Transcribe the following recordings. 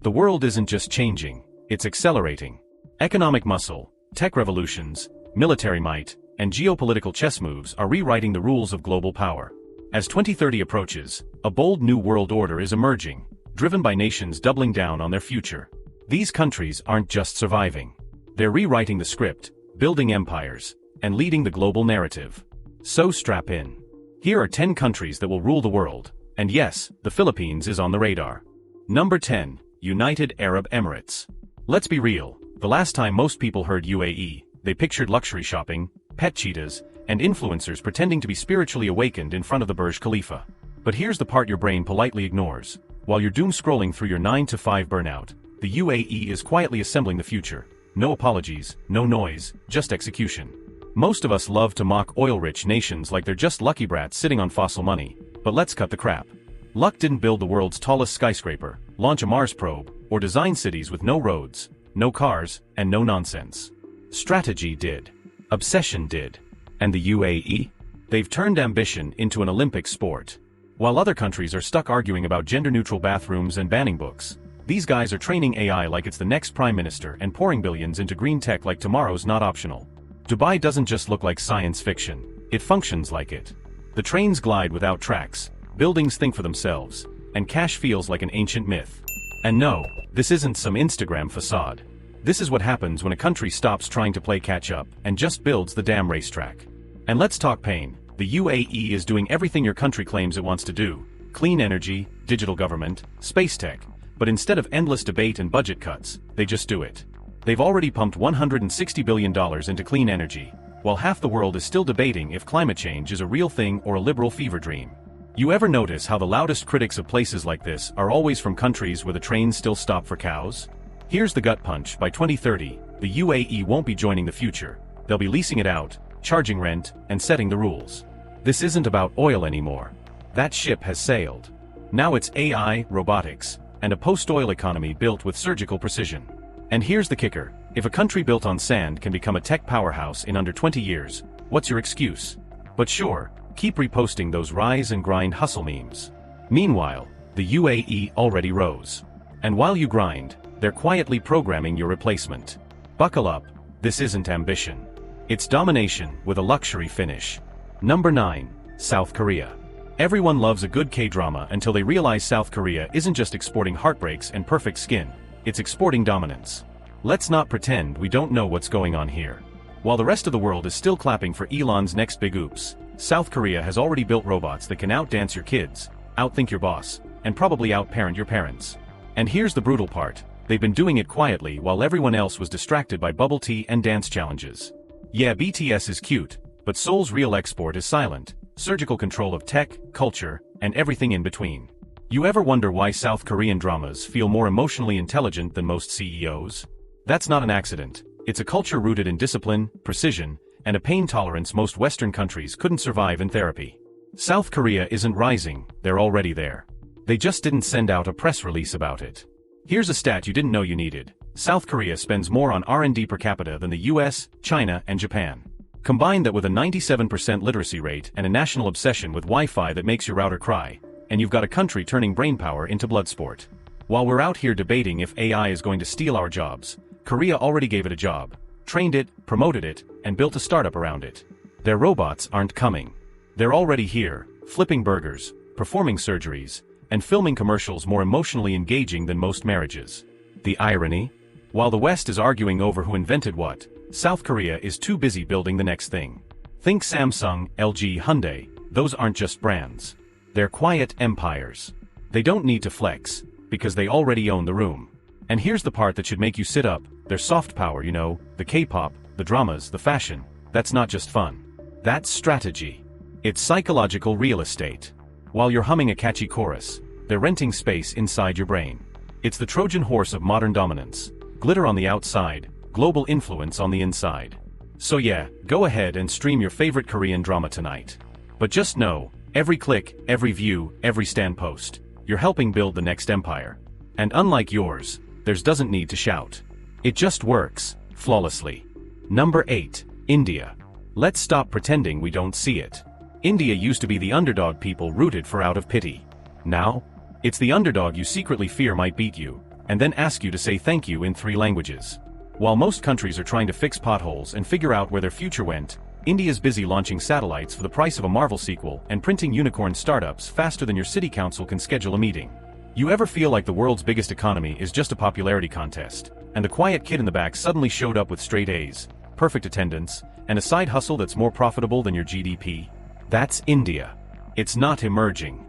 The world isn't just changing, it's accelerating. Economic muscle, tech revolutions, military might, and geopolitical chess moves are rewriting the rules of global power. As 2030 approaches, a bold new world order is emerging, driven by nations doubling down on their future. These countries aren't just surviving. They're rewriting the script, building empires, and leading the global narrative. So strap in. Here are 10 countries that will rule the world, and yes, the Philippines is on the radar. Number 10, United Arab Emirates. Let's be real, the last time most people heard UAE, they pictured luxury shopping, pet cheetahs, and influencers pretending to be spiritually awakened in front of the Burj Khalifa. But here's the part your brain politely ignores. While you're doom scrolling through your 9-to-5 burnout, the UAE is quietly assembling the future. No apologies, no noise, just execution. Most of us love to mock oil-rich nations like they're just lucky brats sitting on fossil money, but let's cut the crap. Luck didn't build the world's tallest skyscraper, launch a Mars probe, or design cities with no roads, no cars, and no nonsense. Strategy did. Obsession did. And the UAE? They've turned ambition into an Olympic sport. While other countries are stuck arguing about gender-neutral bathrooms and banning books, these guys are training AI like it's the next prime minister and pouring billions into green tech like tomorrow's not optional. Dubai doesn't just look like science fiction, it functions like it. The trains glide without tracks, buildings think for themselves, and cash feels like an ancient myth. And no, this isn't some Instagram facade. This is what happens when a country stops trying to play catch-up and just builds the damn racetrack. And let's talk pain. The UAE is doing everything your country claims it wants to do: clean energy, digital government, space tech, but instead of endless debate and budget cuts, they just do it. They've already pumped $160 billion into clean energy, while half the world is still debating if climate change is a real thing or a liberal fever dream. You ever notice how the loudest critics of places like this are always from countries where the trains still stop for cows? Here's the gut punch: by 2030, the UAE won't be joining the future. They'll be leasing it out, charging rent, and setting the rules. This isn't about oil anymore. That ship has sailed. Now it's AI, robotics, and a post-oil economy built with surgical precision. And here's the kicker: if a country built on sand can become a tech powerhouse in under 20 years, what's your excuse? But sure, keep reposting those rise and grind hustle memes. Meanwhile, the UAE already rose. And while you grind, they're quietly programming your replacement. Buckle up, this isn't ambition. It's domination with a luxury finish. Number 9, South Korea. Everyone loves a good K-drama until they realize South Korea isn't just exporting heartbreaks and perfect skin, it's exporting dominance. Let's not pretend we don't know what's going on here. While the rest of the world is still clapping for Elon's next big oops, South Korea has already built robots that can outdance your kids, outthink your boss, and probably outparent your parents. And here's the brutal part: they've been doing it quietly while everyone else was distracted by bubble tea and dance challenges. Yeah, BTS is cute, but Seoul's real export is silent: surgical control of tech, culture, and everything in between. You ever wonder why South Korean dramas feel more emotionally intelligent than most CEOs? That's not an accident. It's a culture rooted in discipline, precision, and a pain tolerance most Western countries couldn't survive in therapy. South Korea isn't rising, they're already there. They just didn't send out a press release about it. Here's a stat you didn't know you needed: South Korea spends more on R&D per capita than the US, China, and Japan. Combine that with a 97% literacy rate and a national obsession with Wi-Fi that makes your router cry, and you've got a country turning brainpower into blood sport. While we're out here debating if AI is going to steal our jobs, Korea already gave it a job, trained it, promoted it, and built a startup around it. Their robots aren't coming. They're already here, flipping burgers, performing surgeries, and filming commercials more emotionally engaging than most marriages. The irony? While the West is arguing over who invented what, South Korea is too busy building the next thing. Think Samsung, LG, Hyundai. Those aren't just brands. They're quiet empires. They don't need to flex, because they already own the room. And here's the part that should make you sit up: their soft power, you know, the K-pop, the dramas, the fashion. That's not just fun. That's strategy. It's psychological real estate. While you're humming a catchy chorus, they're renting space inside your brain. It's the Trojan horse of modern dominance: glitter on the outside, global influence on the inside. So yeah, go ahead and stream your favorite Korean drama tonight. But just know, every click, every view, every stand post, you're helping build the next empire. And unlike yours, theirs doesn't need to shout. It just works, flawlessly. Number 8, India. Let's stop pretending we don't see it. India used to be the underdog people rooted for out of pity. Now, it's the underdog you secretly fear might beat you, and then ask you to say thank you in 3 languages. While most countries are trying to fix potholes and figure out where their future went, India's busy launching satellites for the price of a Marvel sequel and printing unicorn startups faster than your city council can schedule a meeting. You ever feel like the world's biggest economy is just a popularity contest, and the quiet kid in the back suddenly showed up with straight A's, perfect attendance, and a side hustle that's more profitable than your GDP? That's India. It's not emerging.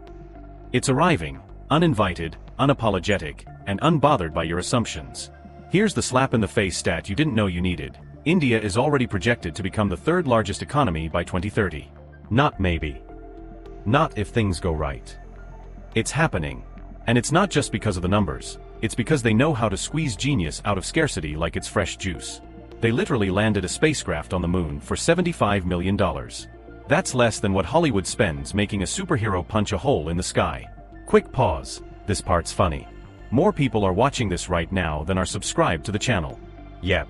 It's arriving, uninvited, unapologetic, and unbothered by your assumptions. Here's the slap-in-the-face stat you didn't know you needed. India is already projected to become the 3rd largest economy by 2030. Not maybe. Not if things go right. It's happening. And it's not just because of the numbers, it's because they know how to squeeze genius out of scarcity like it's fresh juice. They literally landed a spacecraft on the moon for $75 million. That's less than what Hollywood spends making a superhero punch a hole in the sky. Quick pause, this part's funny. More people are watching this right now than are subscribed to the channel. Yep.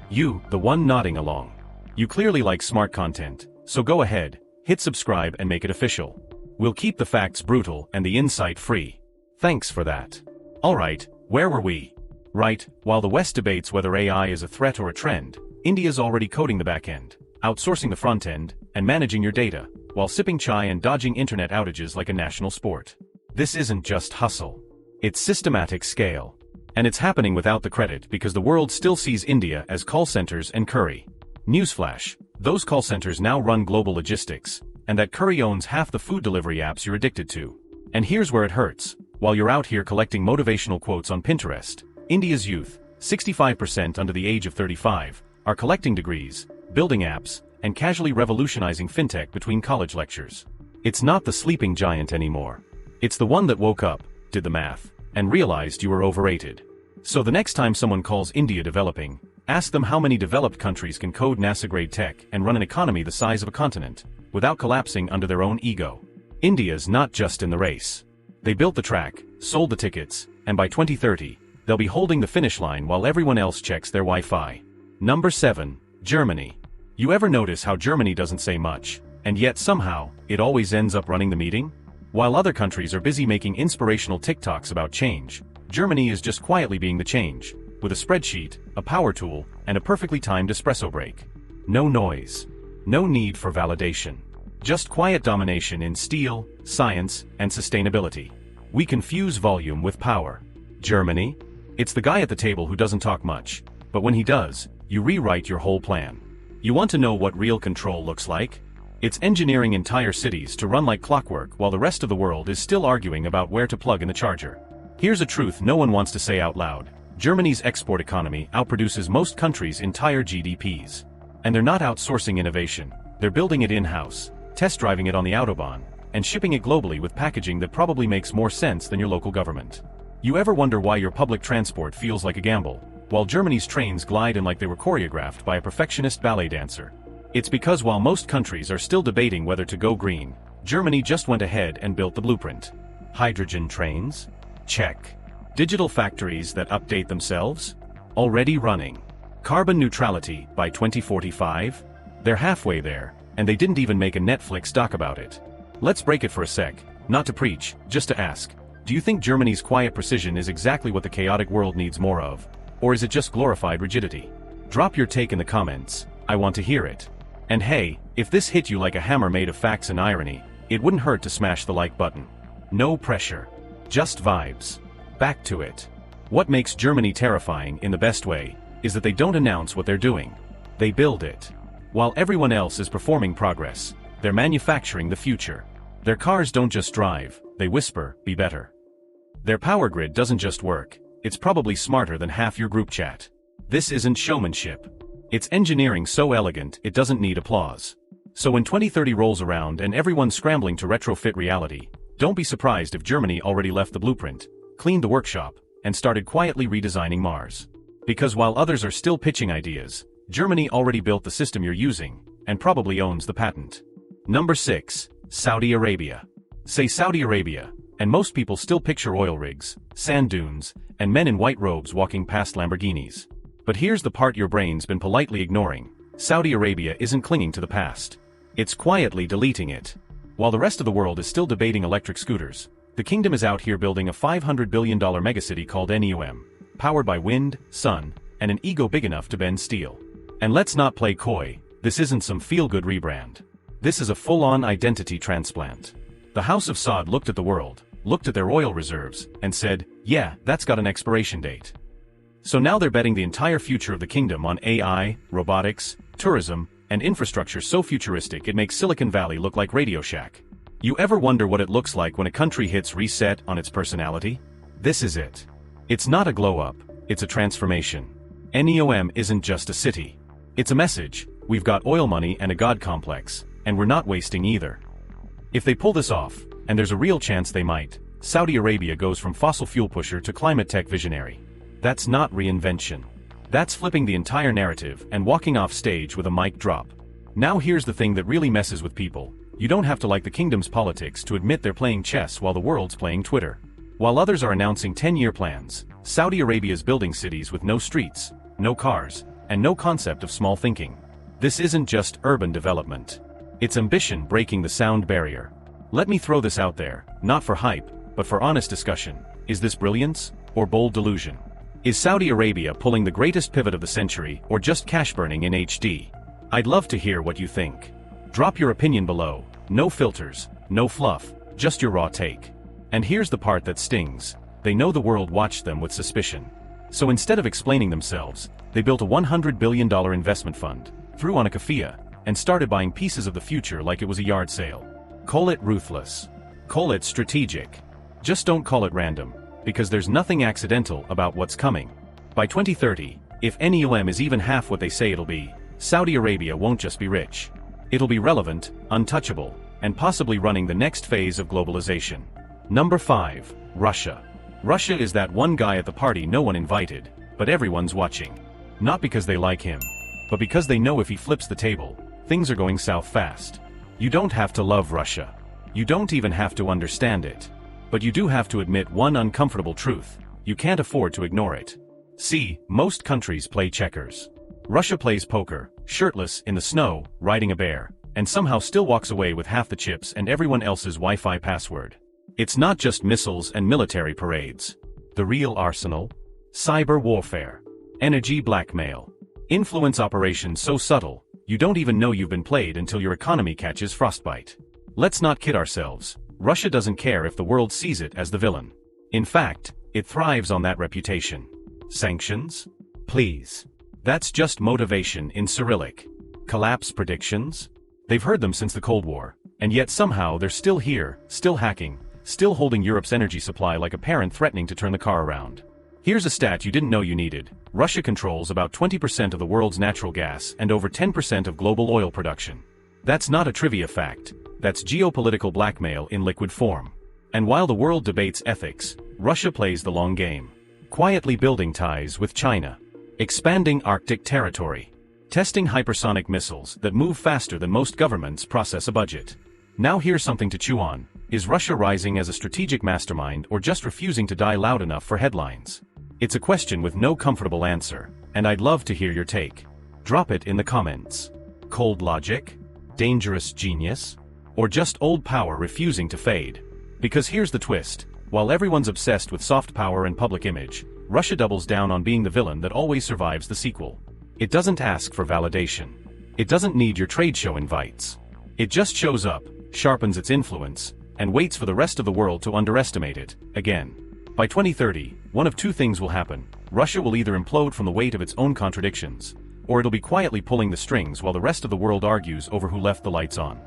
You, the one nodding along. You clearly like smart content, so go ahead, hit subscribe and make it official. We'll keep the facts brutal and the insight free. Thanks for that. Alright, where were we? Right, while the West debates whether AI is a threat or a trend, India's already coding the back end, outsourcing the front end, and managing your data, while sipping chai and dodging internet outages like a national sport. This isn't just hustle. It's systematic scale. And it's happening without the credit because the world still sees India as call centers and curry. Newsflash, those call centers now run global logistics, and that curry owns half the food delivery apps you're addicted to. And here's where it hurts. While you're out here collecting motivational quotes on Pinterest, India's youth, 65% under the age of 35, are collecting degrees, building apps, and casually revolutionizing fintech between college lectures. It's not the sleeping giant anymore. It's the one that woke up, did the math, and realized you were overrated. So the next time someone calls India developing, ask them how many developed countries can code NASA-grade tech and run an economy the size of a continent, without collapsing under their own ego. India's not just in the race. They built the track, sold the tickets, and by 2030, they'll be holding the finish line while everyone else checks their Wi-Fi. Number 7, Germany. You ever notice how Germany doesn't say much, and yet somehow, it always ends up running the meeting? While other countries are busy making inspirational TikToks about change, Germany is just quietly being the change, with a spreadsheet, a power tool, and a perfectly timed espresso break. No noise. No need for validation. Just quiet domination in steel, science, and sustainability. We confuse volume with power. Germany? It's the guy at the table who doesn't talk much, but when he does, you rewrite your whole plan. You want to know what real control looks like? It's engineering entire cities to run like clockwork while the rest of the world is still arguing about where to plug in the charger. Here's a truth no one wants to say out loud. Germany's export economy outproduces most countries' entire GDPs. And they're not outsourcing innovation, they're building it in-house, test driving it on the Autobahn, and shipping it globally with packaging that probably makes more sense than your local government. You ever wonder why your public transport feels like a gamble, while Germany's trains glide in like they were choreographed by a perfectionist ballet dancer? It's because while most countries are still debating whether to go green, Germany just went ahead and built the blueprint. Hydrogen trains? Check. Digital factories that update themselves? Already running. Carbon neutrality by 2045? They're halfway there, and they didn't even make a Netflix doc about it. Let's break it for a sec, not to preach, just to ask. Do you think Germany's quiet precision is exactly what the chaotic world needs more of? Or is it just glorified rigidity? Drop your take in the comments, I want to hear it. And hey, if this hit you like a hammer made of facts and irony, it wouldn't hurt to smash the like button. No pressure. Just vibes. Back to it. What makes Germany terrifying in the best way, is that they don't announce what they're doing. They build it. While everyone else is performing progress, they're manufacturing the future. Their cars don't just drive, they whisper, be better. Their power grid doesn't just work, it's probably smarter than half your group chat. This isn't showmanship. It's engineering so elegant it doesn't need applause. So when 2030 rolls around and everyone's scrambling to retrofit reality, don't be surprised if Germany already left the blueprint, cleaned the workshop, and started quietly redesigning Mars. Because while others are still pitching ideas, Germany already built the system you're using, and probably owns the patent. Number 6, Saudi Arabia. Say Saudi Arabia, and most people still picture oil rigs, sand dunes, and men in white robes walking past Lamborghinis. But here's the part your brain's been politely ignoring. Saudi Arabia isn't clinging to the past. It's quietly deleting it. While the rest of the world is still debating electric scooters, the kingdom is out here building a $500 billion megacity called NEOM, powered by wind, sun, and an ego big enough to bend steel. And let's not play coy, this isn't some feel-good rebrand. This is a full-on identity transplant. The House of Saud looked at the world, looked at their oil reserves, and said, yeah, that's got an expiration date. So now they're betting the entire future of the kingdom on AI, robotics, tourism, and infrastructure so futuristic it makes Silicon Valley look like Radio Shack. You ever wonder what it looks like when a country hits reset on its personality? This is it. It's not a glow-up, it's a transformation. NEOM isn't just a city. It's a message: we've got oil money and a god complex, and we're not wasting either. If they pull this off, and there's a real chance they might, Saudi Arabia goes from fossil fuel pusher to climate tech visionary. That's not reinvention. That's flipping the entire narrative and walking off stage with a mic drop. Now here's the thing that really messes with people. You don't have to like the kingdom's politics to admit they're playing chess while the world's playing Twitter. While others are announcing 10-year plans, Saudi Arabia's building cities with no streets, no cars, and no concept of small thinking. This isn't just urban development. It's ambition breaking the sound barrier. Let me throw this out there, not for hype, but for honest discussion. Is this brilliance, or bold delusion? Is Saudi Arabia pulling the greatest pivot of the century, or just cash burning in HD? I'd love to hear what you think. Drop your opinion below. No filters, no fluff, just your raw take. And here's the part that stings. They know the world watched them with suspicion. So instead of explaining themselves, they built a $100 billion investment fund, threw on a keffiyeh, and started buying pieces of the future like it was a yard sale. Call it ruthless. Call it strategic. Just don't call it random, because there's nothing accidental about what's coming. By 2030, if NEOM is even half what they say it'll be, Saudi Arabia won't just be rich. It'll be relevant, untouchable, and possibly running the next phase of globalization. Number 5. Russia. Russia is that one guy at the party no one invited, but everyone's watching. Not because they like him, but because they know if he flips the table, things are going south fast. You don't have to love Russia. You don't even have to understand it. But you do have to admit one uncomfortable truth: you can't afford to ignore it. See, most countries play checkers. Russia plays poker, shirtless, in the snow, riding a bear, and somehow still walks away with half the chips and everyone else's Wi-Fi password. It's not just missiles and military parades. The real arsenal? Cyber warfare. Energy blackmail. Influence operations so subtle, you don't even know you've been played until your economy catches frostbite. Let's not kid ourselves. Russia doesn't care if the world sees it as the villain. In fact, it thrives on that reputation. Sanctions? Please. That's just motivation in Cyrillic. Collapse predictions? They've heard them since the Cold War, and yet somehow they're still here, still hacking, still holding Europe's energy supply like a parent threatening to turn the car around. Here's a stat you didn't know you needed. Russia controls about 20% of the world's natural gas and over 10% of global oil production. That's not a trivia fact. That's geopolitical blackmail in liquid form. And while the world debates ethics, Russia plays the long game. Quietly building ties with China. Expanding Arctic territory. Testing hypersonic missiles that move faster than most governments process a budget. Now here's something to chew on. Is Russia rising as a strategic mastermind or just refusing to die loud enough for headlines? It's a question with no comfortable answer, and I'd love to hear your take. Drop it in the comments. Cold logic? Dangerous genius? Or just old power refusing to fade? Because here's the twist. While everyone's obsessed with soft power and public image, Russia doubles down on being the villain that always survives the sequel. It doesn't ask for validation. It doesn't need your trade show invites. It just shows up, sharpens its influence, and waits for the rest of the world to underestimate it, again. By 2030, one of two things will happen. Russia will either implode from the weight of its own contradictions, or it'll be quietly pulling the strings while the rest of the world argues over who left the lights on.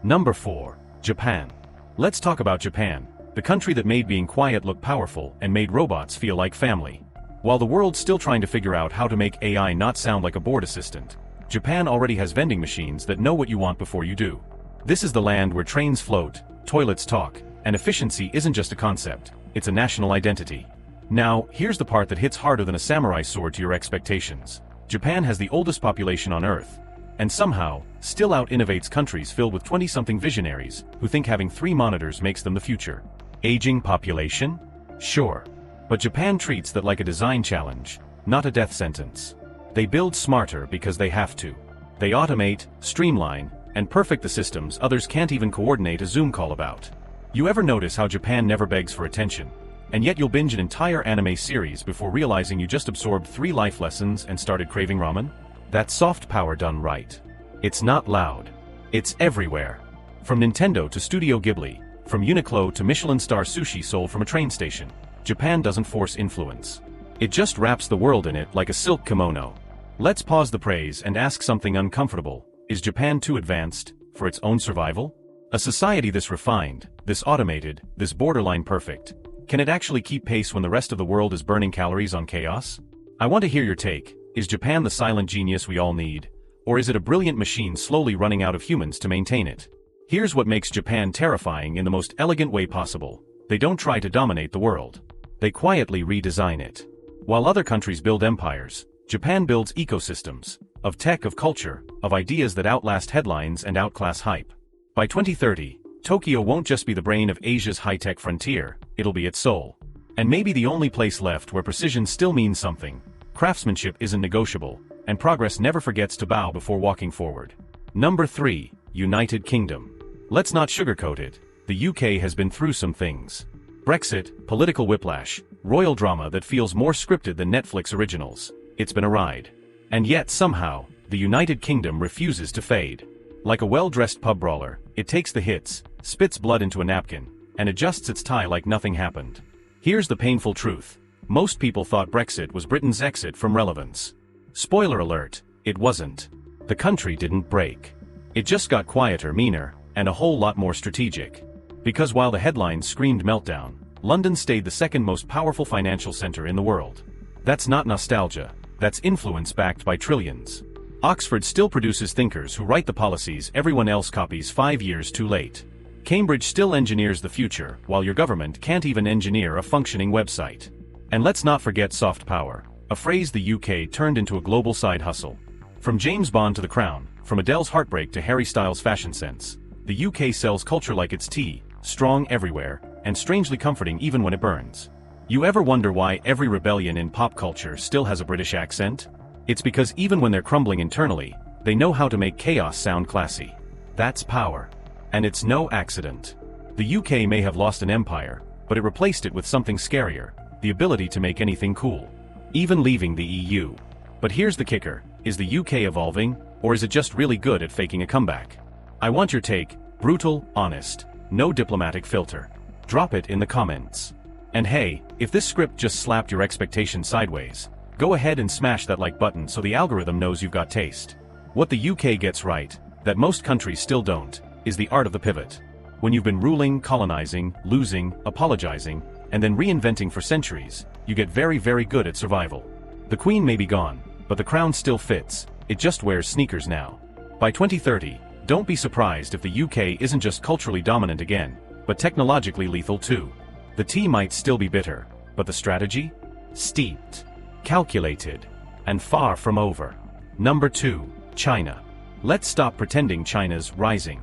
Number 4. Japan. Let's talk about Japan, the country that made being quiet look powerful and made robots feel like family. While the world's still trying to figure out how to make AI not sound like a board assistant, Japan already has vending machines that know what you want before you do. This is the land where trains float, toilets talk, and efficiency isn't just a concept, it's a national identity. Now, here's the part that hits harder than a samurai sword to your expectations. Japan has the oldest population on Earth, and somehow, still out-innovates countries filled with 20-something visionaries who think having 3 monitors makes them the future. Aging population? Sure. But Japan treats that like a design challenge, not a death sentence. They build smarter because they have to. They automate, streamline, and perfect the systems others can't even coordinate a Zoom call about. You ever notice how Japan never begs for attention? And yet you'll binge an entire anime series before realizing you just absorbed 3 life lessons and started craving ramen? That's soft power done right. It's not loud. It's everywhere. From Nintendo to Studio Ghibli, from Uniqlo to Michelin star sushi sold from a train station, Japan doesn't force influence. It just wraps the world in it like a silk kimono. Let's pause the praise and ask something uncomfortable. Is Japan too advanced for its own survival? A society this refined, this automated, this borderline perfect, can it actually keep pace when the rest of the world is burning calories on chaos? I want to hear your take. Is Japan the silent genius we all need? Or is it a brilliant machine slowly running out of humans to maintain it? Here's what makes Japan terrifying in the most elegant way possible. They don't try to dominate the world. They quietly redesign it. While other countries build empires, Japan builds ecosystems, of tech, of culture, of ideas that outlast headlines and outclass hype. By 2030, Tokyo won't just be the brain of Asia's high-tech frontier, it'll be its soul. And maybe the only place left where precision still means something. Craftsmanship isn't negotiable, and progress never forgets to bow before walking forward. Number 3, United Kingdom. Let's not sugarcoat it. The UK has been through some things. Brexit, political whiplash, royal drama that feels more scripted than Netflix originals. It's been a ride. And yet somehow, the United Kingdom refuses to fade. Like a well-dressed pub brawler, it takes the hits, spits blood into a napkin, and adjusts its tie like nothing happened. Here's the painful truth. Most people thought Brexit was Britain's exit from relevance. Spoiler alert, it wasn't. The country didn't break. It just got quieter, meaner, and a whole lot more strategic. Because while the headlines screamed meltdown, London stayed the second most powerful financial center in the world. That's not nostalgia, that's influence backed by trillions. Oxford still produces thinkers who write the policies everyone else copies 5 years too late. Cambridge still engineers the future, while your government can't even engineer a functioning website. And let's not forget soft power, a phrase the UK turned into a global side hustle. From James Bond to the Crown, from Adele's heartbreak to Harry Styles' fashion sense, the UK sells culture like it's tea, strong everywhere, and strangely comforting even when it burns. You ever wonder why every rebellion in pop culture still has a British accent? It's because even when they're crumbling internally, they know how to make chaos sound classy. That's power. And it's no accident. The UK may have lost an empire, but it replaced it with something scarier, the ability to make anything cool. Even leaving the EU. But here's the kicker, is the UK evolving, or is it just really good at faking a comeback? I want your take, brutal, honest, no diplomatic filter. Drop it in the comments. And hey, if this script just slapped your expectations sideways, go ahead and smash that like button so the algorithm knows you've got taste. What the UK gets right, that most countries still don't, is the art of the pivot. When you've been ruling, colonizing, losing, apologizing, and then reinventing for centuries, you get very, very good at survival. The Queen may be gone, but the crown still fits, it just wears sneakers now. By 2030, don't be surprised if the UK isn't just culturally dominant again, but technologically lethal too. The tea might still be bitter, but the strategy? Steeped, calculated, and far from over. Number 2, China. Let's stop pretending China's rising.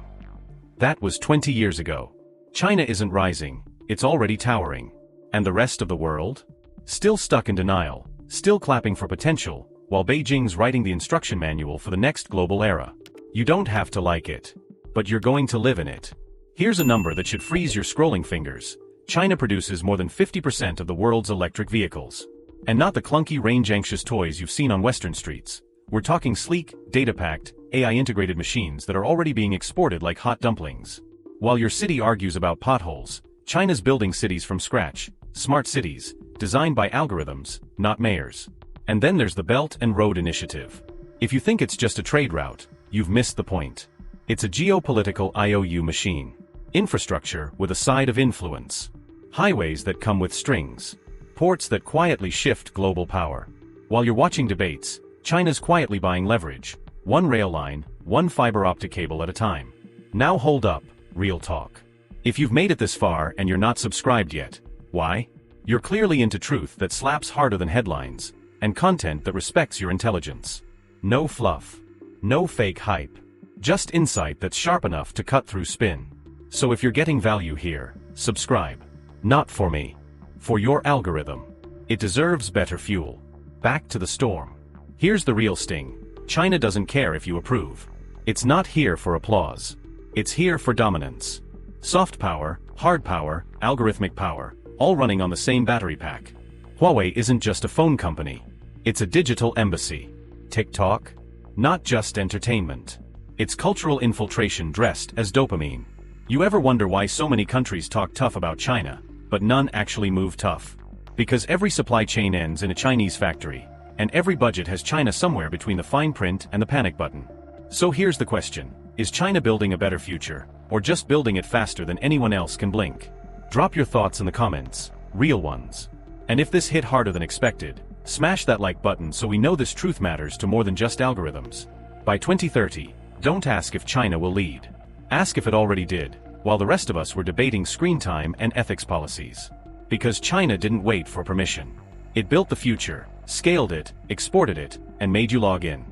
That was 20 years ago. China isn't rising, it's already towering. And the rest of the world? Still stuck in denial, still clapping for potential, while Beijing's writing the instruction manual for the next global era. You don't have to like it, but you're going to live in it. Here's a number that should freeze your scrolling fingers. China produces more than 50% of the world's electric vehicles. And not the clunky, range-anxious toys you've seen on Western streets. We're talking sleek, data-packed, AI-integrated machines that are already being exported like hot dumplings. While your city argues about potholes, China's building cities from scratch, smart cities, designed by algorithms, not mayors. And then there's the Belt and Road Initiative. If you think it's just a trade route, you've missed the point. It's a geopolitical IOU machine. Infrastructure with a side of influence. Highways that come with strings. Ports that quietly shift global power. While you're watching debates, China's quietly buying leverage. One rail line, one fiber optic cable at a time. Now hold up, real talk. If you've made it this far and you're not subscribed yet, why? You're clearly into truth that slaps harder than headlines, and content that respects your intelligence. No fluff. No fake hype. Just insight that's sharp enough to cut through spin. So if you're getting value here, subscribe. Not for me. For your algorithm. It deserves better fuel. Back to the storm. Here's the real sting. China doesn't care if you approve. It's not here for applause. It's here for dominance. Soft power, hard power, algorithmic power, all running on the same battery pack. Huawei isn't just a phone company. It's a digital embassy. TikTok? Not just entertainment. It's cultural infiltration dressed as dopamine. You ever wonder why so many countries talk tough about China, but none actually move tough? Because every supply chain ends in a Chinese factory, and every budget has China somewhere between the fine print and the panic button. So here's the question. Is China building a better future, or just building it faster than anyone else can blink? Drop your thoughts in the comments, real ones. And if this hit harder than expected, smash that like button so we know this truth matters to more than just algorithms. By 2030, don't ask if China will lead. Ask if it already did, while the rest of us were debating screen time and ethics policies. Because China didn't wait for permission. It built the future, scaled it, exported it, and made you log in.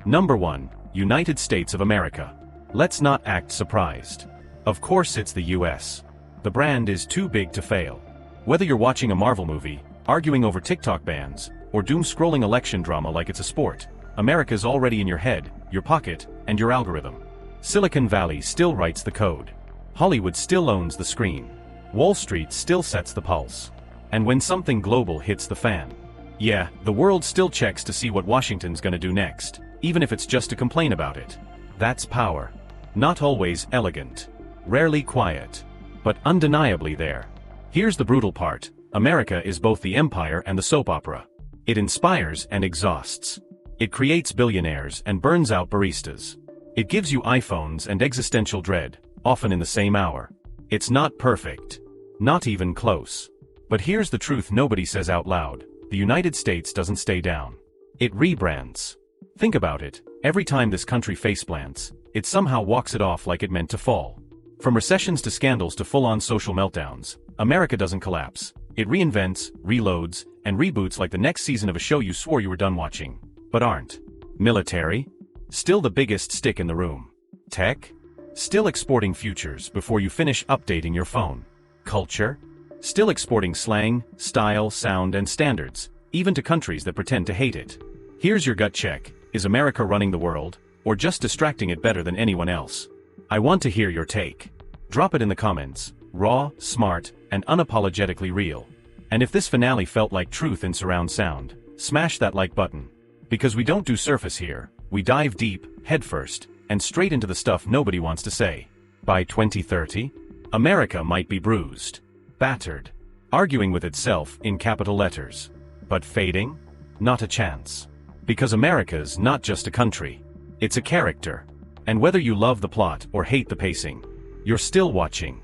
Number 1, United States of America. Let's not act surprised. Of course it's the US. The brand is too big to fail. Whether you're watching a Marvel movie, arguing over TikTok bans, or doom-scrolling election drama like it's a sport, America's already in your head, your pocket, and your algorithm. Silicon Valley still writes the code. Hollywood still owns the screen. Wall Street still sets the pulse. And when something global hits the fan, yeah, the world still checks to see what Washington's gonna do next, even if it's just to complain about it. That's power. Not always elegant. Rarely quiet. But undeniably there. Here's the brutal part. America is both the empire and the soap opera. It inspires and exhausts. It creates billionaires and burns out baristas. It gives you iPhones and existential dread, often in the same hour. It's not perfect. Not even close. But here's the truth nobody says out loud. The United States doesn't stay down. It rebrands. Think about it. Every time this country faceplants, it somehow walks it off like it meant to fall. From recessions to scandals to full-on social meltdowns, America doesn't collapse. It reinvents, reloads, and reboots like the next season of a show you swore you were done watching, but aren't. Military? Still the biggest stick in the room. Tech? Still exporting futures before you finish updating your phone. Culture? Still exporting slang, style, sound, and standards, even to countries that pretend to hate it. Here's your gut check. Is America running the world, or just distracting it better than anyone else? I want to hear your take. Drop it in the comments. Raw, smart, and unapologetically real. And if this finale felt like truth in surround sound, smash that like button. Because we don't do surface here, we dive deep, headfirst, and straight into the stuff nobody wants to say. By 2030, America might be bruised, battered, arguing with itself in capital letters. But fading? Not a chance. Because America's not just a country. It's a character. And whether you love the plot or hate the pacing, you're still watching.